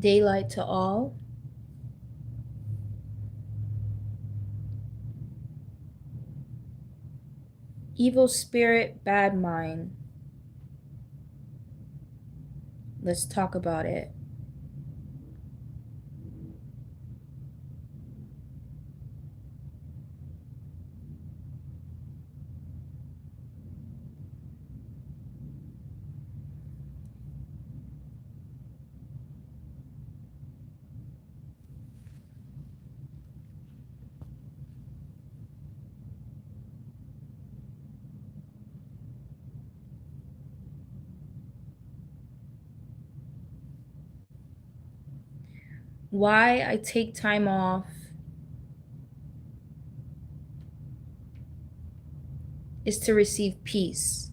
Daylight to all. Evil spirit, bad mind. Let's talk about it. Why I take time off is to receive peace.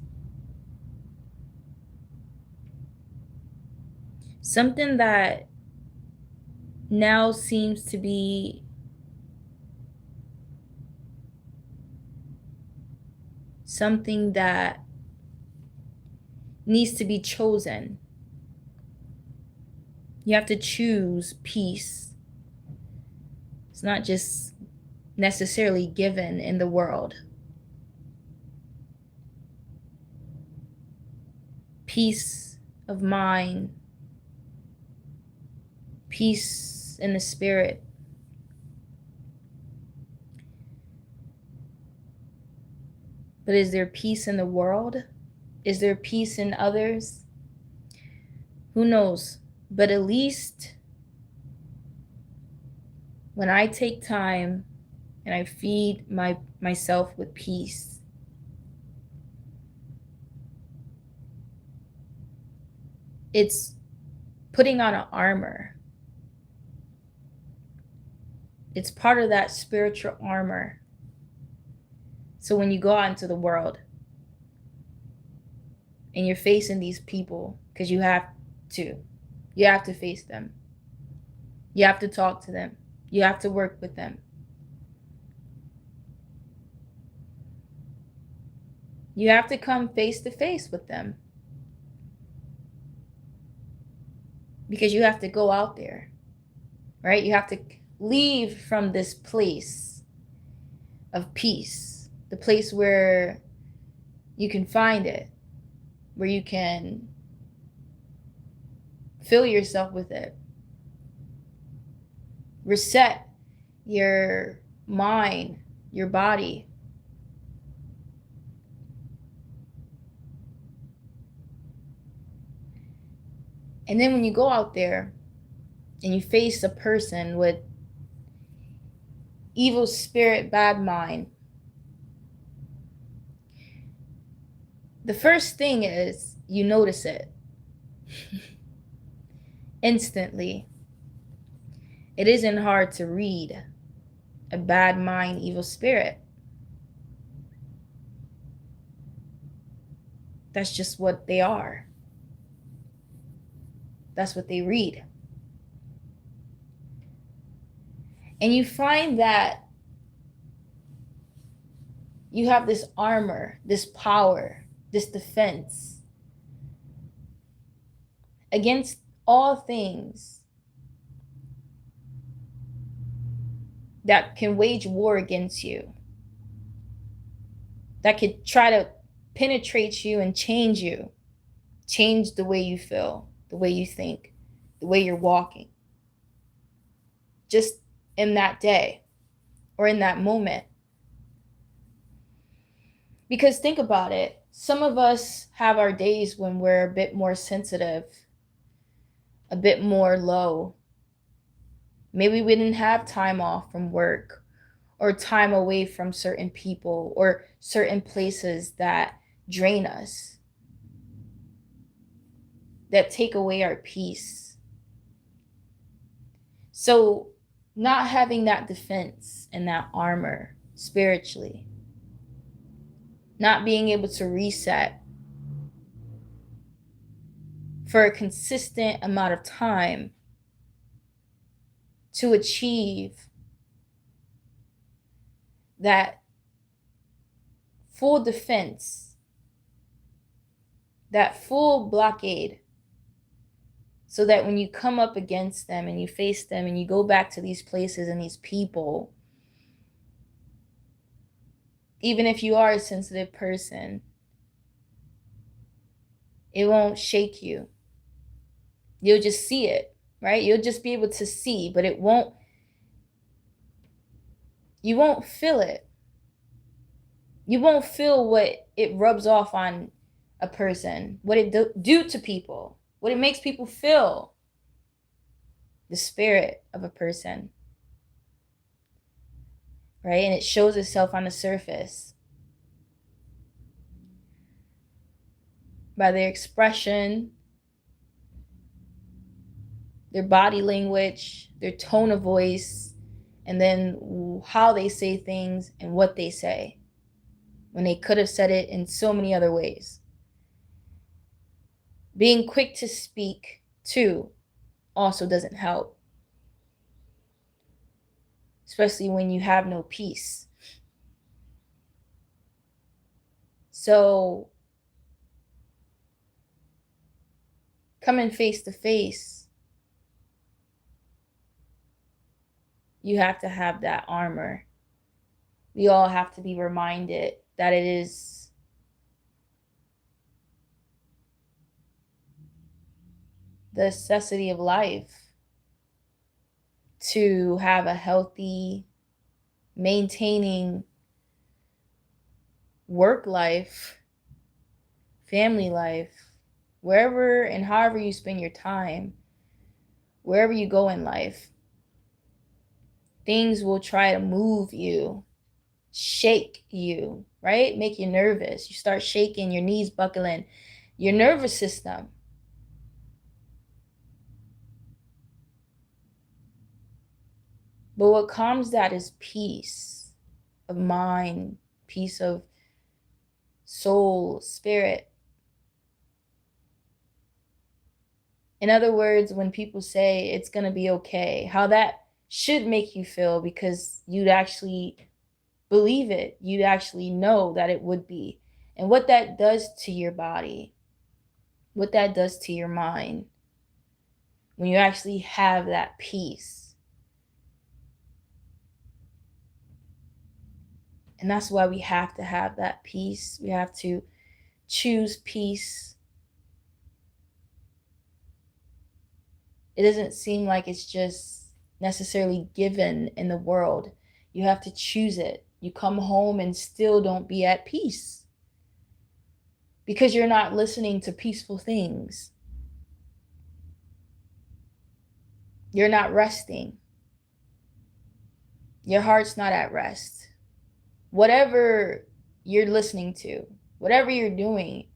Something that now seems to be something that needs to be chosen. You have to choose peace. It's not just necessarily given in the world. Peace of mind, peace in the spirit. But is there peace in the world? Is there peace in others? Who knows? But at least when I take time and I feed myself with peace, it's putting on an armor. It's part of that spiritual armor. So when you go out into the world and you're facing these people, because you have to face them. You have to talk to them. You have to work with them. You have to come face to face with them. Because you have to go out there, right? You have to leave from this place of peace, the place where you can find it, where you can fill yourself with it. Reset your mind, your body. And then when you go out there and you face a person with evil spirit, bad mind, the first thing is you notice it instantly. It isn't hard to read a bad mind, evil spirit. That's just what they are. That's what they read. And you find that you have this armor, this power, this defense against all things that can wage war against you, that could try to penetrate you and change you, change the way you feel, the way you think, the way you're walking, just in that day or in that moment. Because think about it, some of us have our days when we're a bit more sensitive, a bit more low. Maybe we didn't have time off from work or time away from certain people or certain places that drain us, that take away our peace. So not having that defense and that armor spiritually, not being able to reset for a consistent amount of time to achieve that full defense, that full blockade, So that when you come up against them and you face them and you go back to these places and these people, even if you are a sensitive person, it won't shake you. You'll just see it, right? You'll just be able to see, but you won't feel it. You won't feel what it rubs off on a person, what it do to people, what it makes people feel, the spirit of a person, right? And it shows itself on the surface by their expression, their body language, their tone of voice, and then how they say things and what they say when they could have said it in so many other ways. Being quick to speak, too, also doesn't help, especially when you have no peace. So, coming face to face, you have to have that armor. We all have to be reminded that it is the necessity of life to have a healthy, maintaining work life, family life, wherever and however you spend your time, wherever you go in life. Things will try to move you, shake you, right? Make you nervous. You start shaking, your knees buckling, your nervous system. But what calms that is peace of mind, peace of soul, spirit. In other words, when people say it's going to be okay, how that should make you feel, because you'd actually believe it. You'd actually know that it would be. And what that does to your body, what that does to your mind, when you actually have that peace. And that's why we have to have that peace. We have to choose peace. It doesn't seem like it's just necessarily given in the world. You have to choose it. You come home and still don't be at peace because you're not listening to peaceful things. You're not resting. Your heart's not at rest. Whatever you're listening to, whatever you're doing,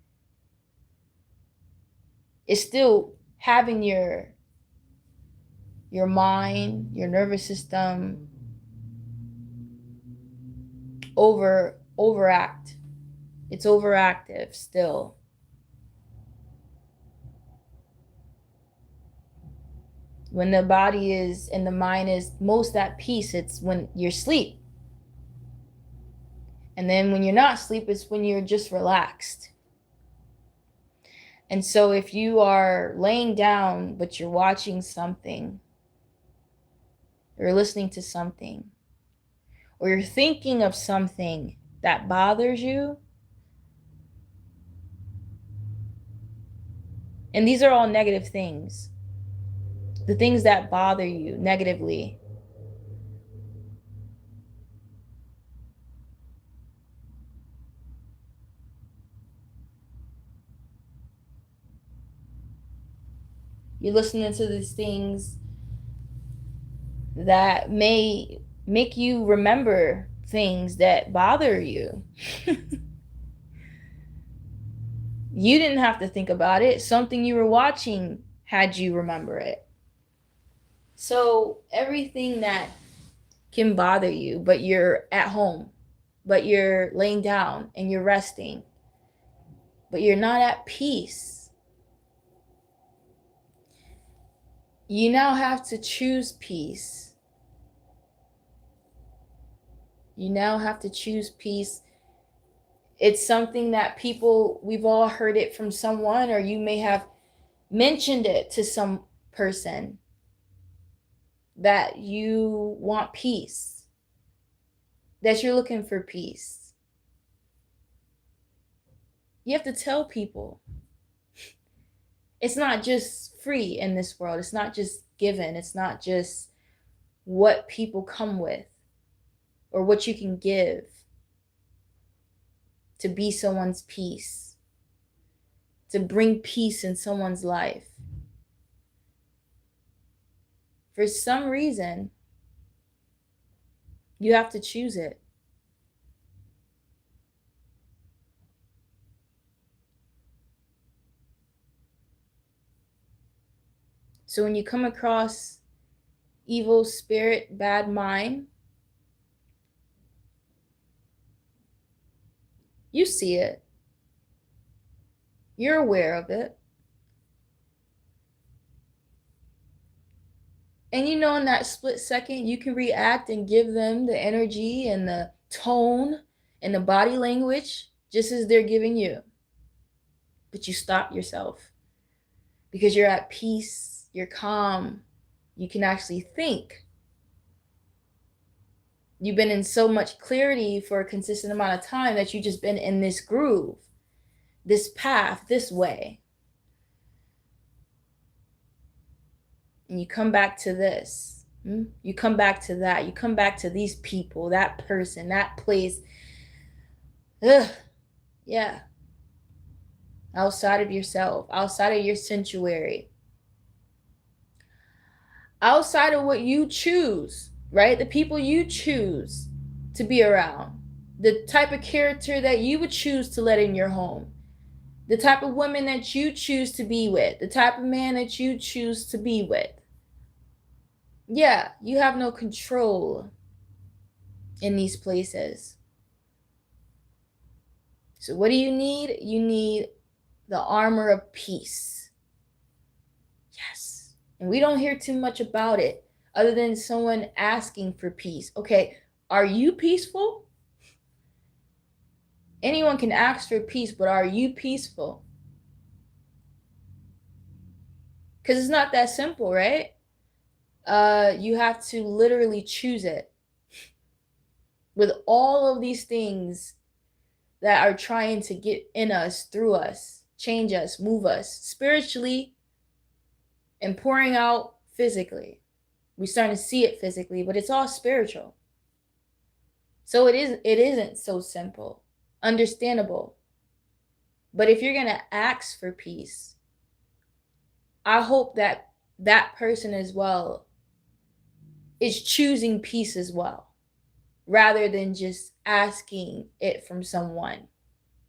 is still having your mind, your nervous system overact. It's overactive still. When the body is and the mind is most at peace, it's when you're asleep. And then when you're not asleep, it's when you're just relaxed. And so if you are laying down, but you're watching something, or listening to something, or you're thinking of something that bothers you, and these are all negative things, the things that bother you negatively, you're listening to these things that may make you remember things that bother you. You didn't have to think about it. Something you were watching had you remember it. So everything that can bother you, but you're at home, but you're laying down and you're resting, but you're not at peace, you now have to choose peace. You now have to choose peace. It's something that we've all heard it from someone, or you may have mentioned it to some person that you want peace, that you're looking for peace. You have to tell people. It's not just free in this world. It's not just given. It's not just what people come with or what you can give to be someone's peace, to bring peace in someone's life. For some reason, you have to choose it. So when you come across evil spirit, bad mind, you see it. You're aware of it. And you know, in that split second, you can react and give them the energy and the tone and the body language just as they're giving you. But you stop yourself because you're at peace, you're calm, you can actually think. You've been in so much clarity for a consistent amount of time that you've just been in this groove, this path, this way. And you come back to this. You come back to that. You come back to these people, that person, that place. Ugh. Yeah. Outside of yourself, outside of your sanctuary, outside of what you choose, right? The people you choose to be around, the type of character that you would choose to let in your home, the type of women that you choose to be with, the type of man that you choose to be with. Yeah, you have no control in these places. So what do you need? You need the armor of peace. Yes. And we don't hear too much about it other than someone asking for peace. Okay, are you peaceful? Anyone can ask for peace, but are you peaceful? Because it's not that simple, right? You have to literally choose it. With all of these things that are trying to get in us, through us, change us, move us spiritually, and pouring out physically. We're starting to see it physically, but it's all spiritual. So it isn't so simple, understandable. But if you're gonna ask for peace, I hope that that person as well is choosing peace as well, rather than just asking it from someone.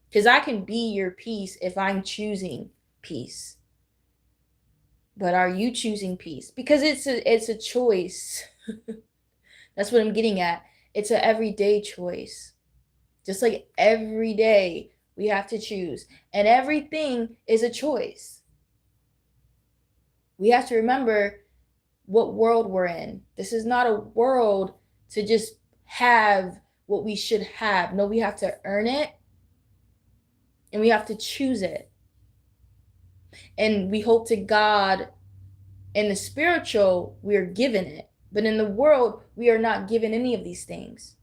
Because I can be your peace if I'm choosing peace. But are you choosing peace? Because it's a choice. That's what I'm getting at. It's an everyday choice. Just like every day we have to choose. And everything is a choice. We have to remember what world we're in. This is not a world to just have what we should have. No, we have to earn it. And we have to choose it. And we hope to God, in the spiritual, we are given it. But in the world, we are not given any of these things.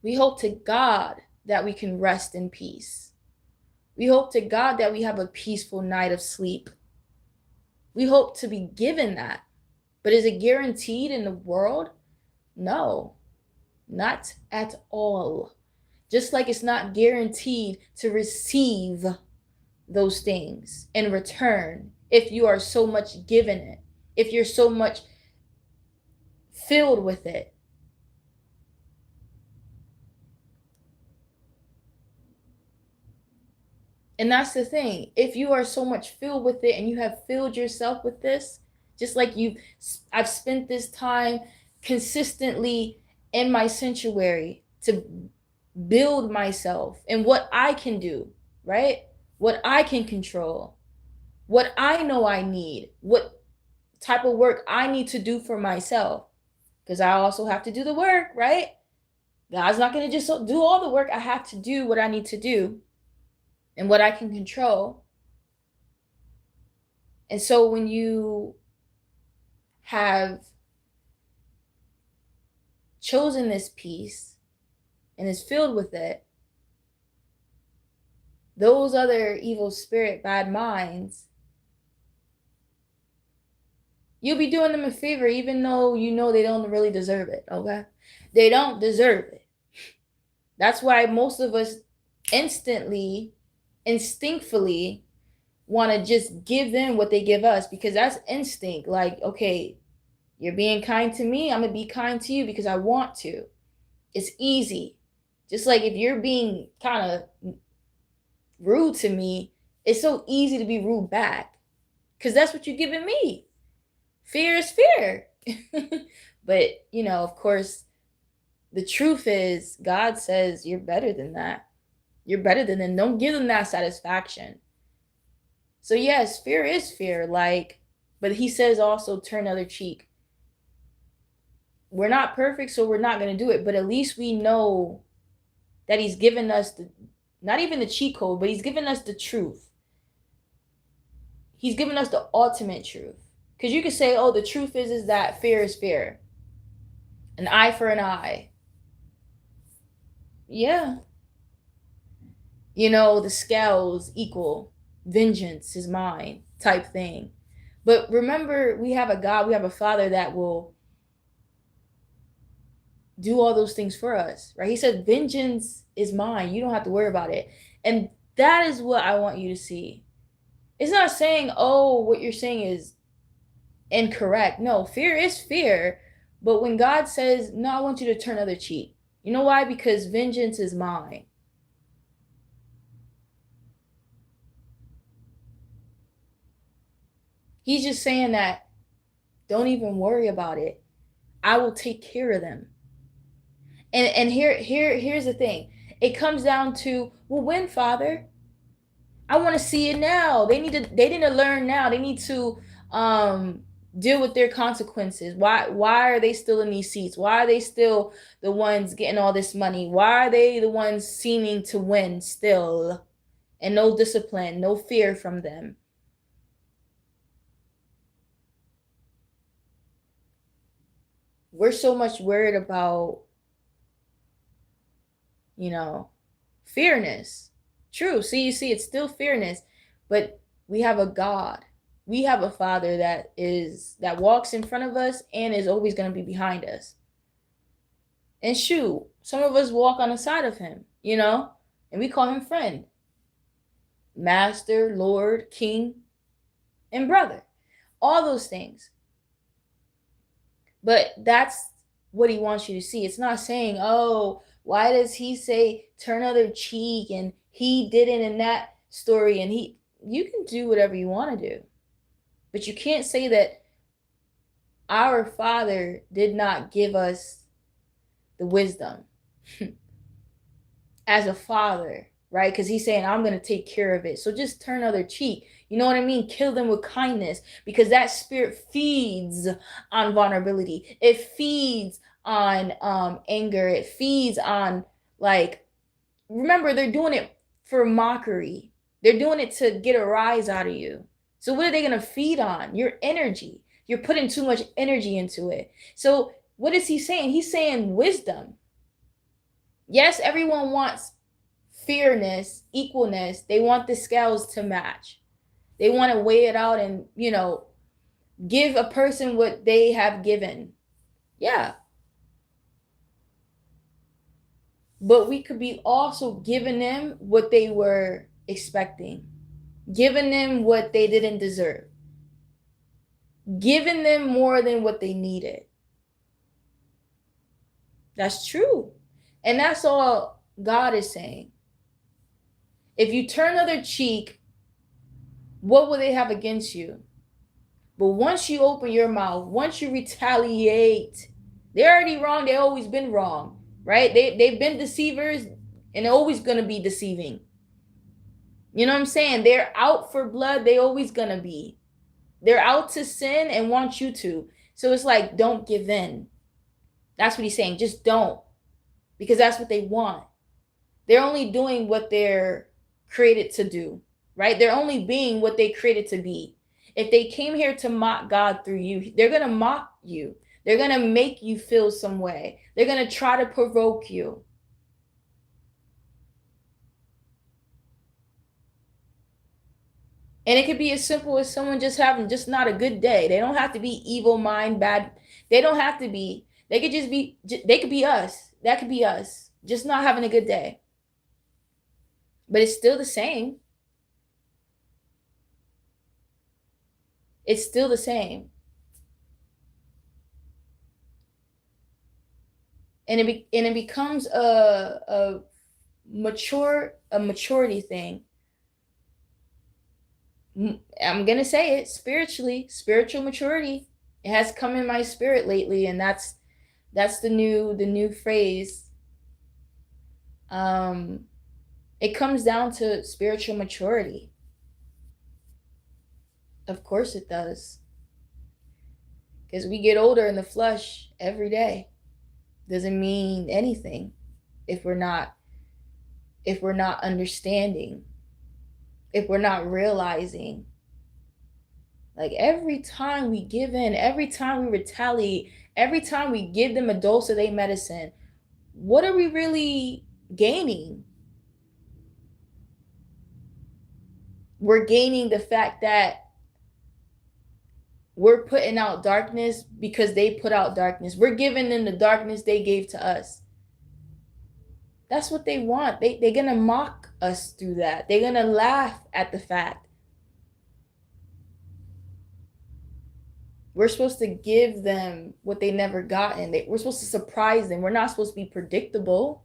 We hope to God that we can rest in peace. We hope to God that we have a peaceful night of sleep. We hope to be given that. But is it guaranteed in the world? No, not at all. Just like it's not guaranteed to receive those things in return if you are so much given it, if you're so much filled with it. And that's the thing. If you are so much filled with it and you have filled yourself with this, just like I've spent this time consistently in my sanctuary to build myself and what I can do, right? What I can control, what I know I need, what type of work I need to do for myself. Because I also have to do the work, right? God's not going to just do all the work. I have to do what I need to do. and what I can control. And so when you have chosen this peace and is filled with it, those other evil spirit, bad minds, you'll be doing them a favor even though you know they don't really deserve it, okay? They don't deserve it. That's why most of us instinctively want to just give them what they give us, because that's instinct. Like, okay, you're being kind to me, I'm going to be kind to you because I want to. It's easy. Just like if you're being kind of rude to me, it's so easy to be rude back because that's what you're giving me. Fear is fear. But, of course, the truth is God says you're better than that. You're better than them. Don't give them that satisfaction. So yes, fear is fear, but he says also turn other cheek. We're not perfect, so we're not going to do it, but at least we know that he's given us not even the cheat code, but he's given us the truth. He's given us the ultimate truth. Because you could say, oh, the truth is that fear is fear. An eye for an eye. Yeah. The scales equal vengeance is mine type thing. But remember, we have a God, we have a Father that will do all those things for us, right? He said, vengeance is mine. You don't have to worry about it. And that is what I want you to see. It's not saying, oh, what you're saying is incorrect. No, fear is fear. But when God says, no, I want you to turn other cheek. You know why? Because vengeance is mine. He's just saying that don't even worry about it. I will take care of them. And here's the thing. It comes down to, well, when, Father? I want to see it now. They need to learn now. They need to deal with their consequences. Why are they still in these seats? Why are they still the ones getting all this money? Why are they the ones seeming to win still? And no discipline, no fear from them. We're so much worried about, fairness. True. See, you see, it's still fairness, but we have a God. We have a Father that walks in front of us and is always going to be behind us. And shoot, some of us walk on the side of him, and we call him friend, master, Lord, king, and brother. All those things. But that's what he wants you to see. It's not saying, oh, why does he say turn other cheek and he didn't in that story, and you can do whatever you want to do. But you can't say that our Father did not give us the wisdom as a father, right? Because he's saying, I'm going to take care of it. So just turn other cheek. You know what I mean? Kill them with kindness, because that spirit feeds on vulnerability. It feeds on anger. It feeds on, remember, they're doing it for mockery. They're doing it to get a rise out of you. So what are they going to feed on? Your energy. You're putting too much energy into it. So what is he saying? He's saying wisdom. Yes, everyone wants fairness, equalness. They want the scales to match. They want to weigh it out and, give a person what they have given. Yeah. But we could be also giving them what they were expecting, giving them what they didn't deserve, giving them more than what they needed. That's true. And that's all God is saying. If you turn other cheek, what will they have against you? But once you open your mouth, once you retaliate, they're already wrong. They've always been wrong, right? They've been deceivers, and they're always going to be deceiving. You know what I'm saying? They're out for blood. They're always going to be. They're out to sin and want you to. So it's like, don't give in. That's what he's saying. Just don't. Because that's what they want. They're only doing what they're created to do, right? They're only being what they created to be. If they came here to mock God through you, they're going to mock you. They're going to make you feel some way. They're going to try to provoke you. And it could be as simple as someone just having just not a good day. They don't have to be evil mind, bad. They don't have to be. They could just be, they could be us. That could be us. Just not having a good day. But it's still the same. It's still the same. And it becomes a maturity thing. I'm gonna say it spiritually, spiritual maturity. It has come in my spirit lately, and that's the new phrase. It comes down to spiritual maturity. Of course it does. Because we get older in the flesh every day. Doesn't mean anything if we're not understanding, if we're not realizing. Like every time we give in, every time we retaliate, every time we give them a dose of their medicine, what are we really gaining? We're gaining the fact that we're putting out darkness because they put out darkness. We're giving them the darkness they gave to us. That's what they want. They're going to mock us through that. They're going to laugh at the fact. We're supposed to give them what they never gotten. We're supposed to surprise them. We're not supposed to be predictable.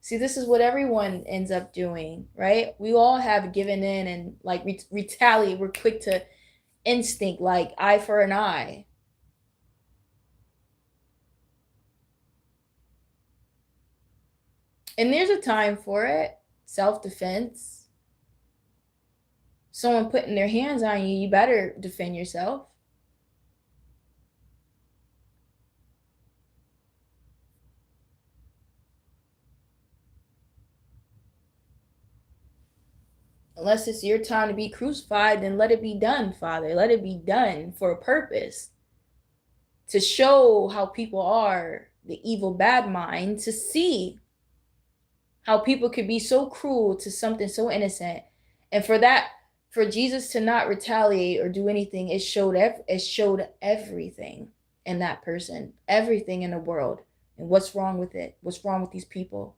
See, this is what everyone ends up doing, right? We all have given in and like retaliate. We're quick to instinct, like eye for an eye. And there's a time for it. Self-defense. Someone putting their hands on you, you better defend yourself. Unless it's your time to be crucified, then let it be done, Father. Let it be done for a purpose. To show how people are, the evil bad mind, to see how people could be so cruel to something so innocent. And for Jesus to not retaliate or do anything, it showed everything in that person, everything in the world. And what's wrong with it? What's wrong with these people?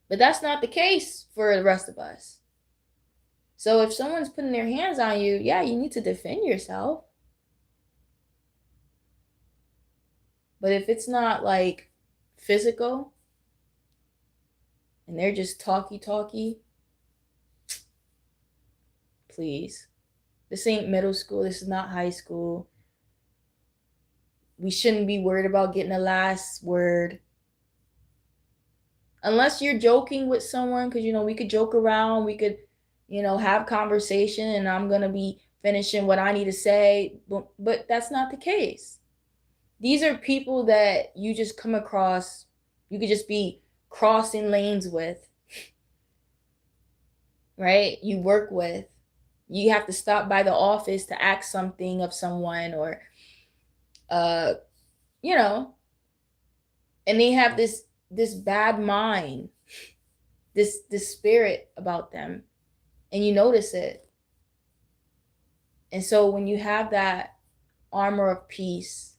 But that's not the case for the rest of us. So if someone's putting their hands on you, yeah, you need to defend yourself. But if it's not like physical and they're just talky, please. This ain't middle school. This is not high school. We shouldn't be worried about getting the last word. Unless you're joking with someone, because, we could joke around. We could, have conversation, and I'm going to be finishing what I need to say. But that's not the case. These are people that you just come across. You could just be crossing lanes with, right? You work with. You have to stop by the office to ask something of someone, or, and they have this bad mind, this spirit about them, and you notice it. And so when you have that armor of peace,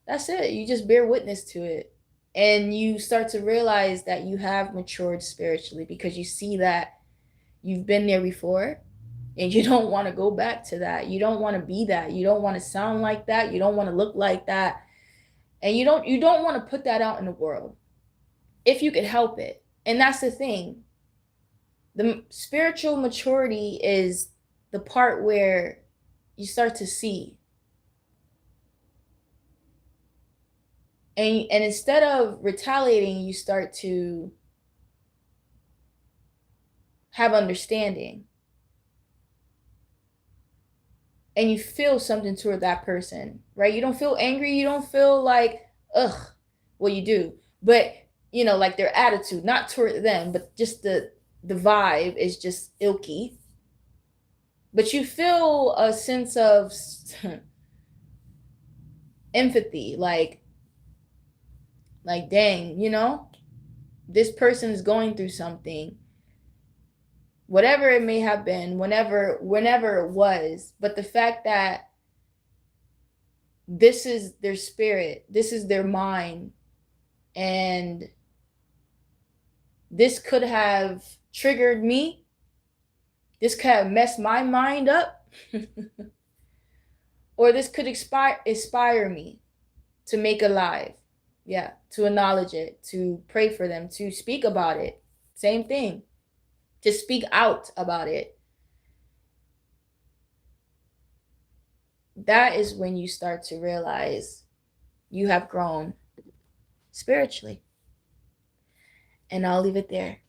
that's it. You just bear witness to it. And you start to realize that you have matured spiritually, because you see that you've been there before, and you don't want to go back to that. You don't want to be that. You don't want to sound like that. You don't want to look like that. And you don't want to put that out in the world if you could help it. And that's the thing. The spiritual maturity is the part where you start to see. And instead of retaliating, you start to have understanding. And you feel something toward that person, right? You don't feel angry. You don't feel like, ugh, Well, you do, but you know, like their attitude, not toward them, but just the vibe is just ilky. But you feel a sense of empathy, like dang, you know, this person is going through something, whatever it may have been, whenever it was, but the fact that this is their spirit, this is their mind, and this could have triggered me, this could have messed my mind up, or this could inspire me to make alive. Yeah, to acknowledge it, to pray for them, to speak about it. Same thing. To speak out about it. That is when you start to realize you have grown spiritually. And I'll leave it there.